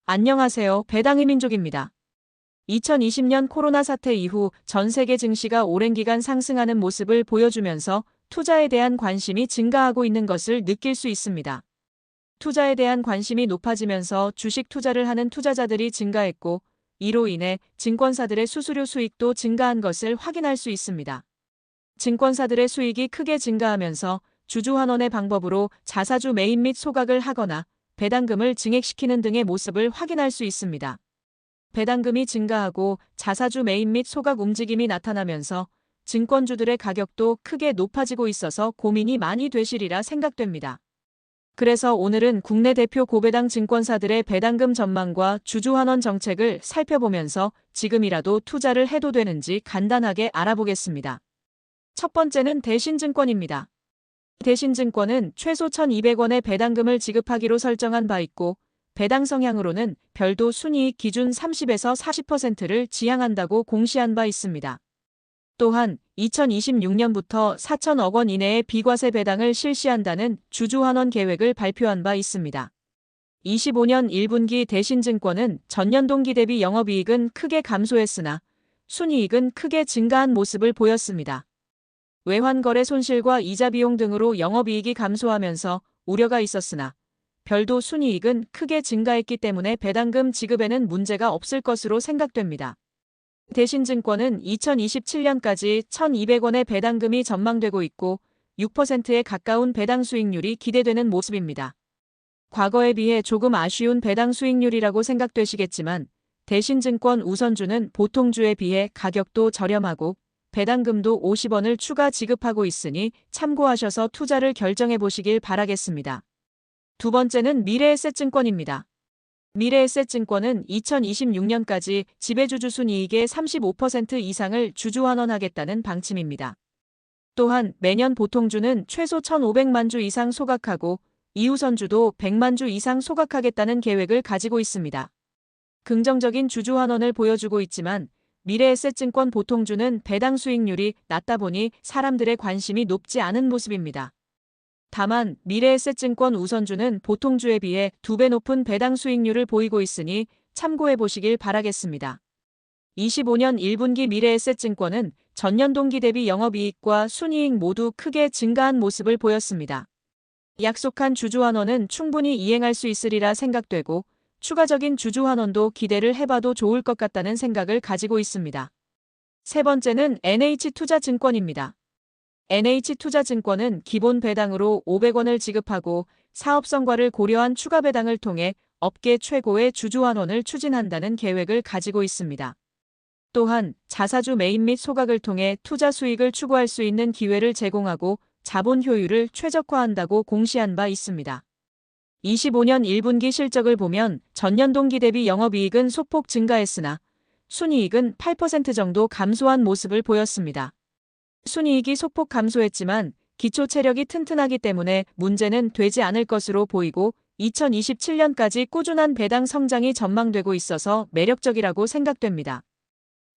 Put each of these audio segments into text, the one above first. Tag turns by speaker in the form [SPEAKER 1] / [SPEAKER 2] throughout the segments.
[SPEAKER 1] 안녕하세요. 배당의 민족입니다. 2020년 코로나 사태 이후 전 세계 증시가 오랜 기간 상승하는 모습을 보여주면서 투자에 대한 관심이 증가하고 있는 것을 느낄 수 있습니다. 투자에 대한 관심이 높아지면서 주식 투자를 하는 투자자들이 증가했고, 이로 인해 증권사들의 수수료 수익도 증가한 것을 확인할 수 있습니다. 증권사들의 수익이 크게 증가하면서 주주환원의 방법으로 자사주 매입 및 소각을 하거나 배당금을 증액시키는 등의 모습을 확인할 수 있습니다. 배당금이 증가하고 자사주 매입 및 소각 움직임이 나타나면서 증권주들의 가격도 크게 높아지고 있어서 고민이 많이 되시리라 생각됩니다. 그래서 오늘은 국내 대표 고배당 증권사들의 배당금 전망과 주주환원 정책을 살펴보면서 지금이라도 투자를 해도 되는지 간단하게 알아보겠습니다. 첫 번째는 대신증권입니다. 대신증권은 최소 1,200원의 배당금을 지급하기로 설정한 바 있고, 배당 성향으로는 별도 순이익 기준 30에서 40%를 지향한다고 공시한 바 있습니다. 또한 2026년부터 4천억 원 이내의 비과세 배당을 실시한다는 주주환원 계획을 발표한 바 있습니다. 25년 1분기 대신증권은 전년 동기 대비 영업이익은 크게 감소했으나 순이익은 크게 증가한 모습을 보였습니다. 외환거래 손실과 이자 비용 등으로 영업이익이 감소하면서 우려가 있었으나 별도 순이익은 크게 증가했기 때문에 배당금 지급에는 문제가 없을 것으로 생각됩니다. 대신증권은 2027년까지 1,200원의 배당금이 전망되고 있고 6%에 가까운 배당 수익률이 기대되는 모습입니다. 과거에 비해 조금 아쉬운 배당 수익률이라고 생각되시겠지만 대신증권 우선주는 보통주에 비해 가격도 저렴하고 배당금도 50원을 추가 지급하고 있으니 참고하셔서 투자를 결정해 보시길 바라겠습니다. 두 번째는 미래에셋증권입니다. 미래에셋증권은 2026년까지 지배주주 순이익의 35% 이상을 주주환원하겠다는 방침입니다. 또한 매년 보통주는 최소 1,500만 주 이상 소각하고 이우선주도 100만 주 이상 소각하겠다는 계획을 가지고 있습니다. 긍정적인 주주환원을 보여주고 있지만 미래에셋증권 보통주는 배당 수익률이 낮다 보니 사람들의 관심이 높지 않은 모습입니다. 다만 미래에셋증권 우선주는 보통주에 비해 2배 높은 배당 수익률을 보이고 있으니 참고해 보시길 바라겠습니다. 25년 1분기 미래에셋증권은 전년 동기 대비 영업이익과 순이익 모두 크게 증가한 모습을 보였습니다. 약속한 주주환원은 충분히 이행할 수 있으리라 생각되고 추가적인 주주환원도 기대를 해봐도 좋을 것 같다는 생각을 가지고 있습니다. 세 번째는 NH투자증권입니다. NH투자증권은 기본 배당으로 500원을 지급하고 사업성과를 고려한 추가 배당을 통해 업계 최고의 주주환원을 추진한다는 계획을 가지고 있습니다. 또한 자사주 매입 및 소각을 통해 투자 수익을 추구할 수 있는 기회를 제공하고 자본 효율을 최적화한다고 공시한 바 있습니다. 25년 1분기 실적을 보면 전년 동기 대비 영업이익은 소폭 증가했으나 순이익은 8% 정도 감소한 모습을 보였습니다. 순이익이 소폭 감소했지만 기초 체력이 튼튼하기 때문에 문제는 되지 않을 것으로 보이고 2027년까지 꾸준한 배당 성장이 전망되고 있어서 매력적이라고 생각됩니다.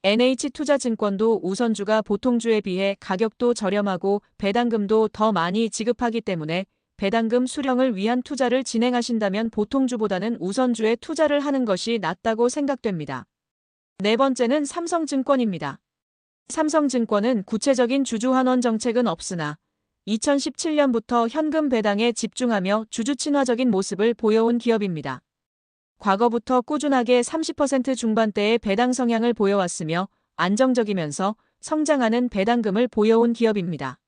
[SPEAKER 1] NH투자증권도 우선주가 보통주에 비해 가격도 저렴하고 배당금도 더 많이 지급하기 때문에 배당금 수령을 위한 투자를 진행하신다면 보통주보다는 우선주에 투자를 하는 것이 낫다고 생각됩니다. 네 번째는 삼성증권입니다. 삼성증권은 구체적인 주주환원 정책은 없으나 2017년부터 현금 배당에 집중하며 주주 친화적인 모습을 보여온 기업입니다. 과거부터 꾸준하게 30% 중반대의 배당 성향을 보여왔으며 안정적이면서 성장하는 배당금을 보여온 기업입니다.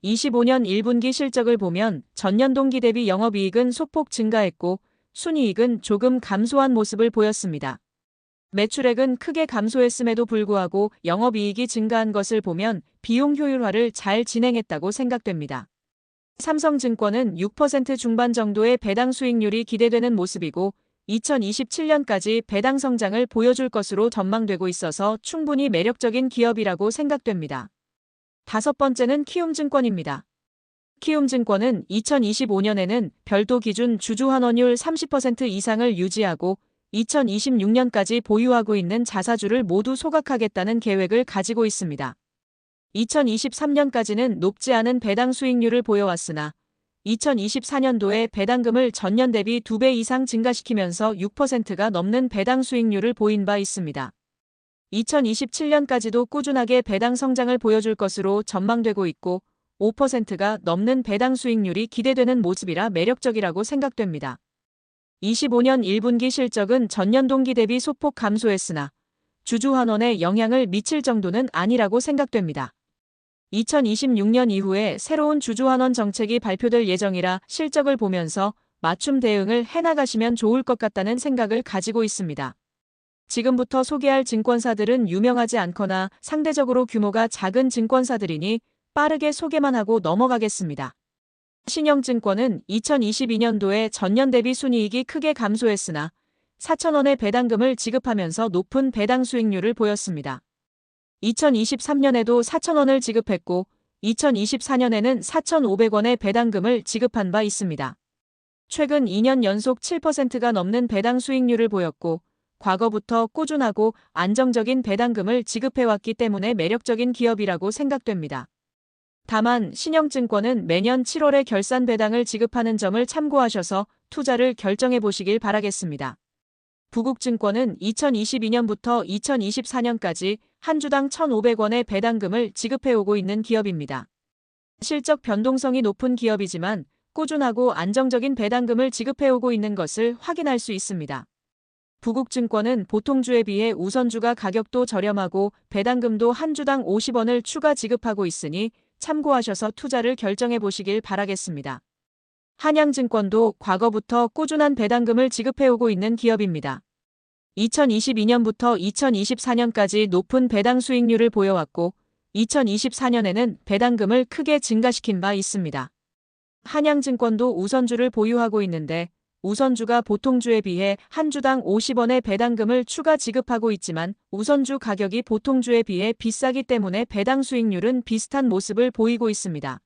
[SPEAKER 1] 25년 1분기 실적을 보면 전년 동기 대비 영업이익은 소폭 증가했고 순이익은 조금 감소한 모습을 보였습니다. 매출액은 크게 감소했음에도 불구하고 영업이익이 증가한 것을 보면 비용 효율화를 잘 진행했다고 생각됩니다. 삼성증권은 6% 중반 정도의 배당 수익률이 기대되는 모습이고 2027년까지 배당 성장을 보여줄 것으로 전망되고 있어서 충분히 매력적인 기업이라고 생각됩니다. 다섯 번째는 키움증권입니다. 키움증권은 2025년에는 별도 기준 주주환원율 30% 이상을 유지하고 2026년까지 보유하고 있는 자사주를 모두 소각하겠다는 계획을 가지고 있습니다. 2023년까지는 높지 않은 배당 수익률을 보여왔으나 2024년도에 배당금을 전년 대비 2배 이상 증가시키면서 6%가 넘는 배당 수익률을 보인 바 있습니다. 2027년까지도 꾸준하게 배당 성장을 보여줄 것으로 전망되고 있고 5%가 넘는 배당 수익률이 기대되는 모습이라 매력적이라고 생각됩니다. 25년 1분기 실적은 전년 동기 대비 소폭 감소했으나 주주환원에 영향을 미칠 정도는 아니라고 생각됩니다. 2026년 이후에 새로운 주주환원 정책이 발표될 예정이라 실적을 보면서 맞춤 대응을 해나가시면 좋을 것 같다는 생각을 가지고 있습니다. 지금부터 소개할 증권사들은 유명하지 않거나 상대적으로 규모가 작은 증권사들이니 빠르게 소개만 하고 넘어가겠습니다. 신영증권은 2022년도에 전년 대비 순이익이 크게 감소했으나 4,000원의 배당금을 지급하면서 높은 배당 수익률을 보였습니다. 2023년에도 4,000원을 지급했고 2024년에는 4,500원의 배당금을 지급한 바 있습니다. 최근 2년 연속 7%가 넘는 배당 수익률을 보였고 과거부터 꾸준하고 안정적인 배당금을 지급해왔기 때문에 매력적인 기업이라고 생각됩니다. 다만 신영증권은 매년 7월에 결산 배당을 지급하는 점을 참고하셔서 투자를 결정해 보시길 바라겠습니다. 부국증권은 2022년부터 2024년까지 한 주당 1,500원의 배당금을 지급해오고 있는 기업입니다. 실적 변동성이 높은 기업이지만 꾸준하고 안정적인 배당금을 지급해오고 있는 것을 확인할 수 있습니다. 부국증권은 보통주에 비해 우선주가 가격도 저렴하고 배당금도 한 주당 50원을 추가 지급하고 있으니 참고하셔서 투자를 결정해 보시길 바라겠습니다. 한양증권도 과거부터 꾸준한 배당금을 지급해오고 있는 기업입니다. 2022년부터 2024년까지 높은 배당 수익률을 보여왔고 2024년에는 배당금을 크게 증가시킨 바 있습니다. 한양증권도 우선주를 보유하고 있는데 우선주가 보통주에 비해 한 주당 50원의 배당금을 추가 지급하고 있지만 우선주 가격이 보통주에 비해 비싸기 때문에 배당 수익률은 비슷한 모습을 보이고 있습니다.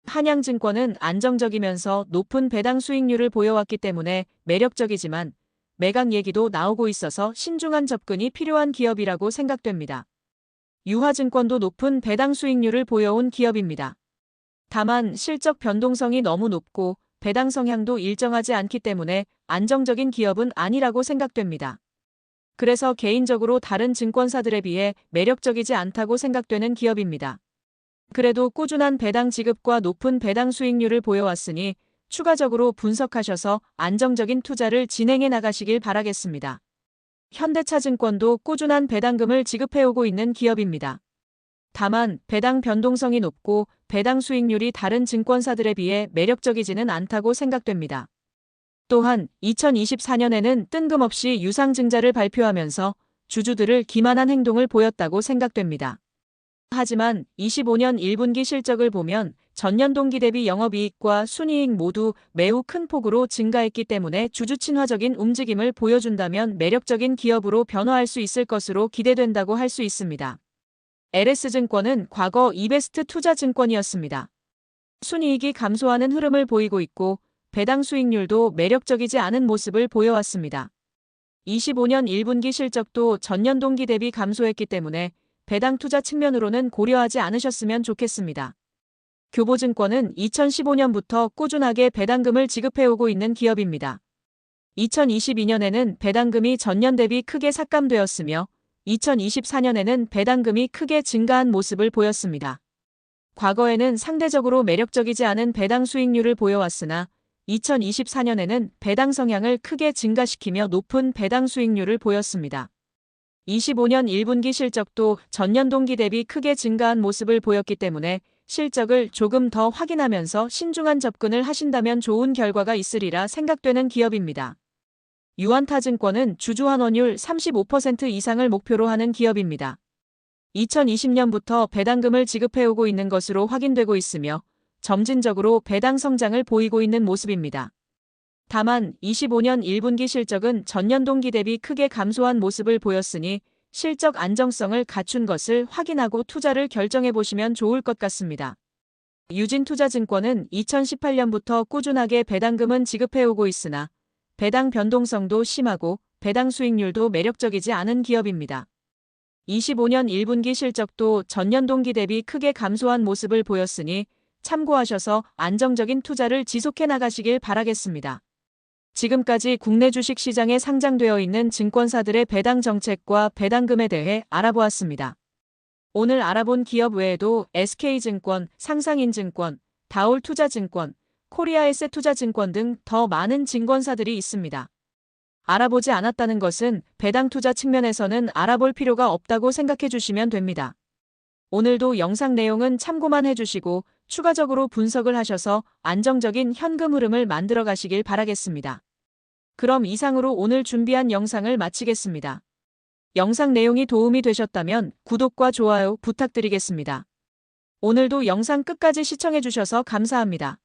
[SPEAKER 1] 한양증권은 안정적이면서 높은 배당 수익률을 보여왔기 때문에 매력적이지만 매각 얘기도 나오고 있어서 신중한 접근이 필요한 기업이라고 생각됩니다. 유화증권도 높은 배당 수익률을 보여온 기업입니다. 다만 실적 변동성이 너무 높고 배당 성향도 일정하지 않기 때문에 안정적인 기업은 아니라고 생각됩니다. 그래서 개인적으로 다른 증권사들에 비해 매력적이지 않다고 생각되는 기업입니다. 그래도 꾸준한 배당 지급과 높은 배당 수익률을 보여왔으니 추가적으로 분석하셔서 안정적인 투자를 진행해 나가시길 바라겠습니다. 현대차증권도 꾸준한 배당금을 지급해오고 있는 기업입니다. 다만 배당 변동성이 높고 배당 수익률이 다른 증권사들에 비해 매력적이지는 않다고 생각됩니다. 또한 2024년에는 뜬금없이 유상증자를 발표하면서 주주들을 기만한 행동을 보였다고 생각됩니다. 하지만 25년 1분기 실적을 보면 전년 동기 대비 영업이익과 순이익 모두 매우 큰 폭으로 증가했기 때문에 주주 친화적인 움직임을 보여준다면 매력적인 기업으로 변화할 수 있을 것으로 기대된다고 할 수 있습니다. LS증권은 과거 이베스트 투자증권이었습니다. 순이익이 감소하는 흐름을 보이고 있고 배당 수익률도 매력적이지 않은 모습을 보여왔습니다. 25년 1분기 실적도 전년 동기 대비 감소했기 때문에 배당 투자 측면으로는 고려하지 않으셨으면 좋겠습니다. 교보증권은 2015년부터 꾸준하게 배당금을 지급해오고 있는 기업입니다. 2022년에는 배당금이 전년 대비 크게 삭감되었으며 2024년에는 배당금이 크게 증가한 모습을 보였습니다. 과거에는 상대적으로 매력적이지 않은 배당 수익률을 보여왔으나 2024년에는 배당 성향을 크게 증가시키며 높은 배당 수익률을 보였습니다. 25년 1분기 실적도 전년 동기 대비 크게 증가한 모습을 보였기 때문에 실적을 조금 더 확인하면서 신중한 접근을 하신다면 좋은 결과가 있으리라 생각되는 기업입니다. 유한타증권은 주주환원율 35% 이상을 목표로 하는 기업입니다. 2020년부터 배당금을 지급해오고 있는 것으로 확인되고 있으며 점진적으로 배당 성장을 보이고 있는 모습입니다. 다만 25년 1분기 실적은 전년 동기 대비 크게 감소한 모습을 보였으니 실적 안정성을 갖춘 것을 확인하고 투자를 결정해 보시면 좋을 것 같습니다. 유진투자증권은 2018년부터 꾸준하게 배당금은 지급해오고 있으나 배당 변동성도 심하고 배당 수익률도 매력적이지 않은 기업입니다. 25년 1분기 실적도 전년 동기 대비 크게 감소한 모습을 보였으니 참고하셔서 안정적인 투자를 지속해 나가시길 바라겠습니다. 지금까지 국내 주식시장에 상장되어 있는 증권사들의 배당 정책과 배당금에 대해 알아보았습니다. 오늘 알아본 기업 외에도 SK증권, 상상인증권, 다올투자증권, 코리아에셋투자증권 등 더 많은 증권사들이 있습니다. 알아보지 않았다는 것은 배당 투자 측면에서는 알아볼 필요가 없다고 생각해 주시면 됩니다. 오늘도 영상 내용은 참고만 해주시고 추가적으로 분석을 하셔서 안정적인 현금 흐름을 만들어 가시길 바라겠습니다. 그럼 이상으로 오늘 준비한 영상을 마치겠습니다. 영상 내용이 도움이 되셨다면 구독과 좋아요 부탁드리겠습니다. 오늘도 영상 끝까지 시청해 주셔서 감사합니다.